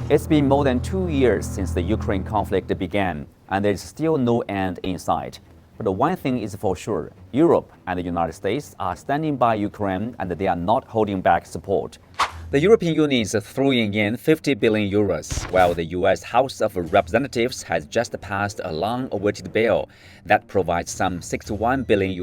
It's been more than 2 years since the Ukraine conflict began, and there's still no end in sight. But one thing is for sure, Europe and the United States are standing by Ukraine and they are not holding back support. The European Union is throwing in 50 billion euros, while the US House of Representatives has just passed a long-awaited bill that provides some $61 billion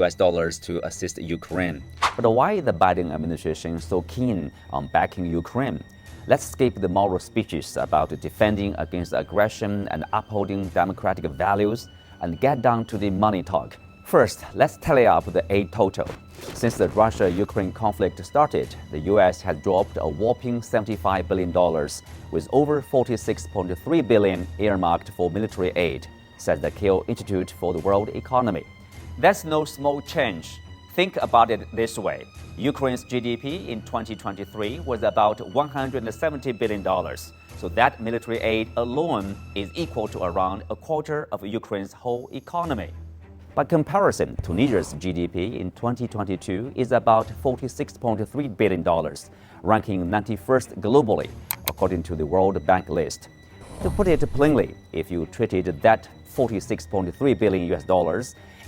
to assist Ukraine. But why is the Biden administration so keen on backing Ukraine? Let's skip the moral speeches about defending against aggression and upholding democratic values and get down to the money talk. First, let's tally up the aid total. Since the Russia-Ukraine conflict started, the US has dropped a whopping $75 billion, with over $46.3 billion earmarked for military aid, says the Kiel Institute for the World Economy. That's no small change. Think about it this way. Ukraine's GDP in 2023 was about $170 billion. So that military aid alone is equal to around a quarter of Ukraine's whole economy. By comparison, Tunisia's GDP in 2022 is about $46.3 billion, ranking 91st globally, according to the World Bank list. To put it plainly, if you treated that $46.3 billion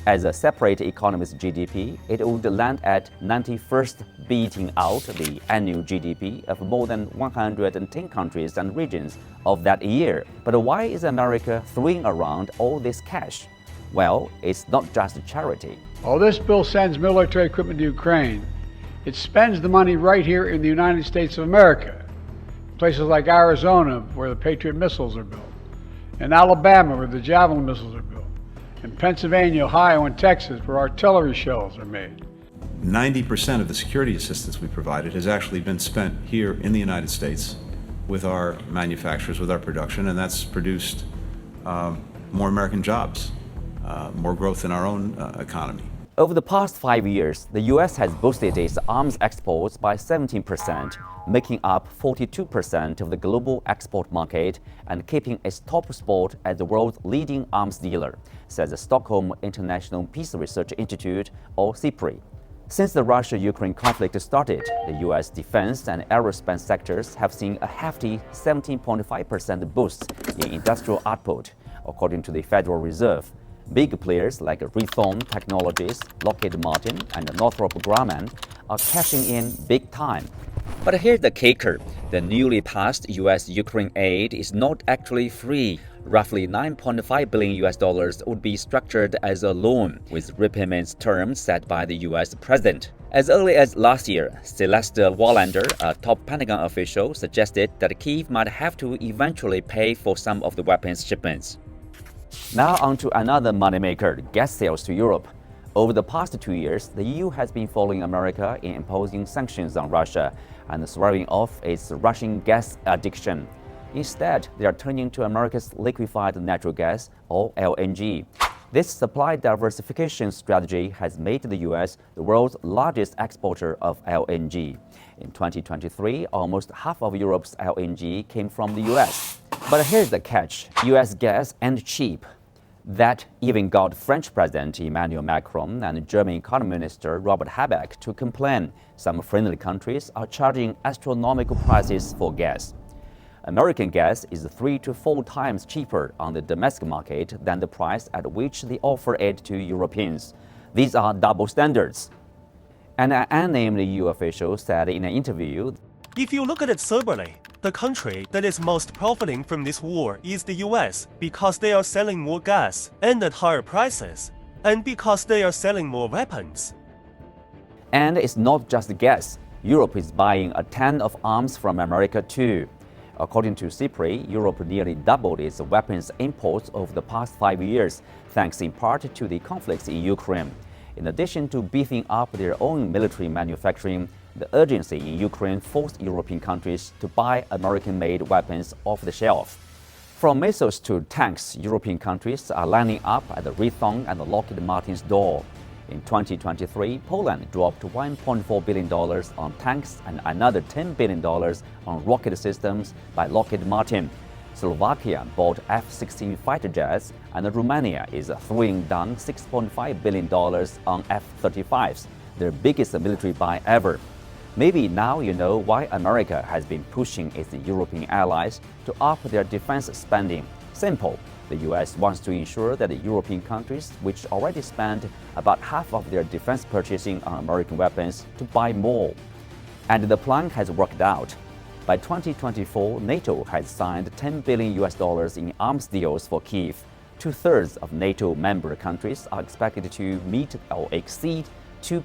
as a separate economy's GDP, it would land at 91st, beating out the annual GDP of more than 110 countries and regions of that year. But why is America throwing around all this cash? Well, it's not just charity. While this bill sends military equipment to Ukraine, it spends the money right here in the United States of America. Places like Arizona, where the Patriot missiles are built, in Alabama, where the Javelin missiles are built, in Pennsylvania, Ohio, and Texas, where artillery shells are made. 90% of the security assistance we provided has actually been spent here in the United States with our manufacturers, with our production, and that's produced more American jobs, more growth in our own economy. Over the past 5 years, the U.S. has boosted its arms exports by 17%, making up 42% of the global export market and keeping its top spot as the world's leading arms dealer, says the Stockholm International Peace Research Institute, or SIPRI. Since the Russia-Ukraine conflict started, the U.S. defense and aerospace sectors have seen a hefty 17.5% boost in industrial output, according to the Federal Reserve. Big players like Raytheon Technologies, Lockheed Martin, and Northrop Grumman are cashing in big time. But here's the kicker. The newly passed U.S.-Ukraine aid is not actually free. Roughly $9.5 billion would be structured as a loan, with repayment terms set by the U.S. president. As early as last year, Celeste Wallander, a top Pentagon official, suggested that Kyiv might have to eventually pay for some of the weapons shipments. Now on to another moneymaker, gas sales to Europe. Over the past 2 years, the EU has been following America in imposing sanctions on Russia and swearing off its Russian gas addiction. Instead, they are turning to America's liquefied natural gas, or LNG. This supply diversification strategy has made the U.S. the world's largest exporter of LNG. In 2023, almost half of Europe's LNG came from the U.S. But here's the catch. U.S. gas ain't cheap. That even got French President Emmanuel Macron and German Economy Minister Robert Habeck to complain some friendly countries are charging astronomical prices for gas. American gas is 3 to 4 times cheaper on the domestic market than the price at which they offer it to Europeans. These are double standards. An unnamed EU official said in an interview, "If you look at it soberly, the country that is most profiting from this war is the US because they are selling more gas and at higher prices, and because they are selling more weapons." And it's not just gas. Europe is buying a ton of arms from America too. According to SIPRI, Europe nearly doubled its weapons imports over the past 5 years, thanks in part to the conflicts in Ukraine. In addition to beefing up their own military manufacturing, the urgency in Ukraine forced European countries to buy American-made weapons off the shelf. From missiles to tanks, European countries are lining up at the Raytheon and Lockheed Martin's door. In 2023, Poland dropped $1.4 billion on tanks and another $10 billion on rocket systems by Lockheed Martin. Slovakia bought F-16 fighter jets, and Romania is throwing down $6.5 billion on F-35s, their biggest military buy ever. Maybe now you know why America has been pushing its European allies to up their defense spending. Simple. The US wants to ensure that the European countries, which already spend about half of their defense purchasing on American weapons, to buy more. And the plan has worked out. By 2024, NATO has signed $10 billion in arms deals for Kyiv. Two-thirds of NATO member countries are expected to meet or exceed 2%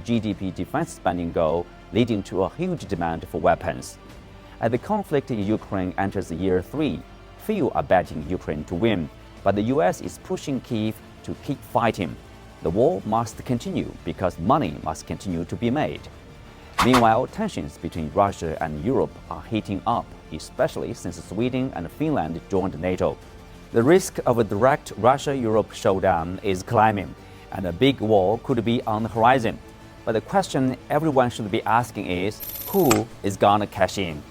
GDP defense spending goal, leading to a huge demand for weapons. As the conflict in Ukraine enters year 3, few are betting Ukraine to win, but the US is pushing Kyiv to keep fighting. The war must continue because money must continue to be made. Meanwhile, tensions between Russia and Europe are heating up, especially since Sweden and Finland joined NATO. The risk of a direct Russia-Europe showdown is climbing, and a big war could be on the horizon. But the question everyone should be asking is, who is gonna cash in?